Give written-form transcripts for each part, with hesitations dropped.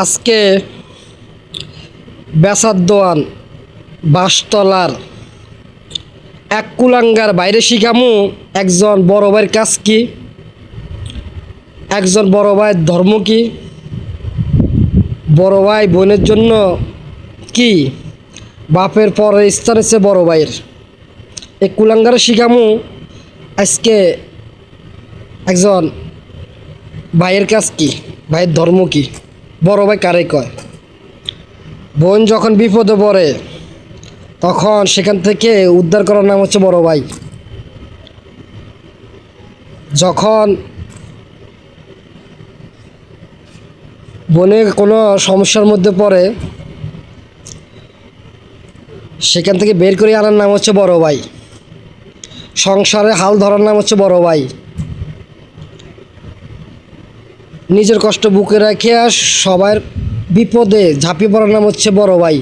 আজকে বেচার দোয়ান বাসতলার এক কুলাঙ্গার বাইরে শিখামু একজন বড় ভাইয়ের কাজ কি, একজন বড় ভাইয়ের ধর্ম কি, বড় ভাই বোনের জন্য কি, বাপের পরের স্থান হচ্ছে বড় ভাইয়ের। এই কুলাঙ্গারে শিখামু আজকে একজন ভাইয়ের কাজ কি, ভাইয়ের ধর্ম কি, বড় ভাই কারে কয়। বোন যখন বিপদে পড়ে তখন সেখান থেকে উদ্ধার করার নাম হচ্ছে বড় ভাই। যখন বোনে কোনো সমস্যার মধ্যে পড়ে সেখান থেকে বের করে আনার নাম হচ্ছে বড় ভাই। সংসারে হাল ধরার নাম হচ্ছে বড় ভাই। নিজের কষ্ট বুকে রেখে আর সবার বিপদে ঝাঁপিয়ে পড়ার নাম হচ্ছে বড় ভাই।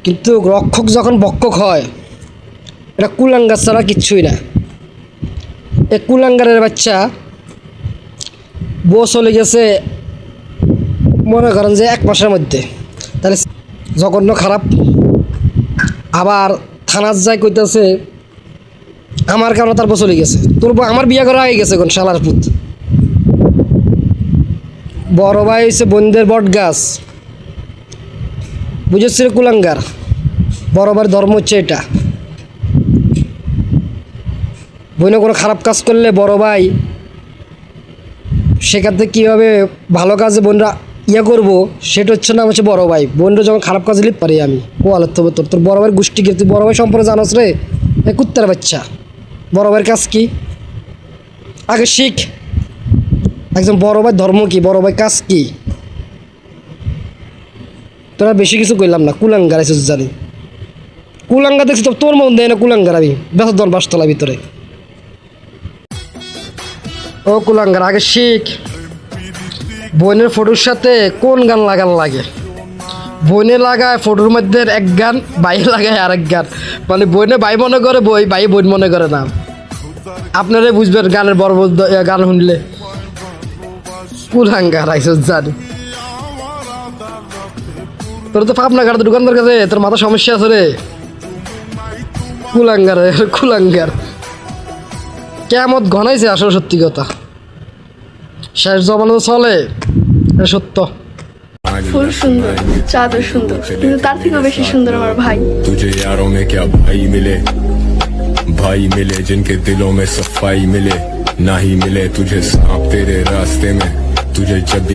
কিন্তু রক্ষক যখন বক্ষক হয় এটা কুলাঙ্গার ছাড়া কিচ্ছুই না। এ কুলাঙ্গারের বাচ্চা বউ চলে গেছে মনে করেন যে 1 মাসের মধ্যে, তাহলে জঘন্য খারাপ। আবার থানার যায় কইতেছে আমার কারণে তার বউ চলে গেছে, তোর বউ আমার বিয়ে করা হয়ে গেছে কোন শালার পুত। বড় ভাই হচ্ছে বন্ধের বট গাছ, বুঝেছিল কুলাঙ্গার। বড় ভাইয়ের ধর্ম হচ্ছে এটা। বোনে কোনো খারাপ কাজ করলে বড় ভাই সেখান থেকে কীভাবে ভালো কাজে বোনরা করবো সেটা হচ্ছে না হচ্ছে বড় ভাই। বোনরা যখন খারাপ কাজে লিপ্ত পারি আমি ও আলো তবে তোর বড় ভাইয়ের গোষ্ঠী কি, তুই বড় ভাই সম্পর্কে জানোস রে? কুত্তার বাচ্চা। বড় ভাইয়ের কাজ কি আগে শিখ। একজন বড় ভাই ধর্ম কি, বড় ভাই কাজ কি। তোরা বেশি কিছু কইলাম না, কুলাঙ্গার আছে জানি। কুলাঙ্গার দেখছি তো তোর মন দেয় না কুলাঙ্গার। আমি বেসার দল বাসতলার ভিতরে। ও কুলাঙ্গার আগে শিখ বোনের ফটোর সাথে কোন গান লাগান লাগে। বোনে লাগায় ফটোর মধ্যে এক গান, ভাই লাগায় আরেক গান। মানে বোনে ভাই মনে করে বই, ভাই বোন মনে করে না। আপনারাই বুঝবেন গানের বড় গান শুনলে। কুলাঙ্গার আইস জানি। তোর তো পাবনা ঘাট দোকানদার কাছে তোর মাথা সমস্যা আছে রে। কুলাঙ্গার কুলাঙ্গার কেমত ঘনাইছে আসলে সত্যি কথা। শেষ জমানো তো চলে, এটা সত্য। ফুল সুন্দর, চাদর সুন্দর, কিন্তু তার থেকেও বেশি সুন্দর আমার ভাই। तुझे यारों में क्या भाई मिले जिनके दिलों में सफाई मिले, ना ही मिले तुझे सांप तेरे रास्ते में। तुझे जब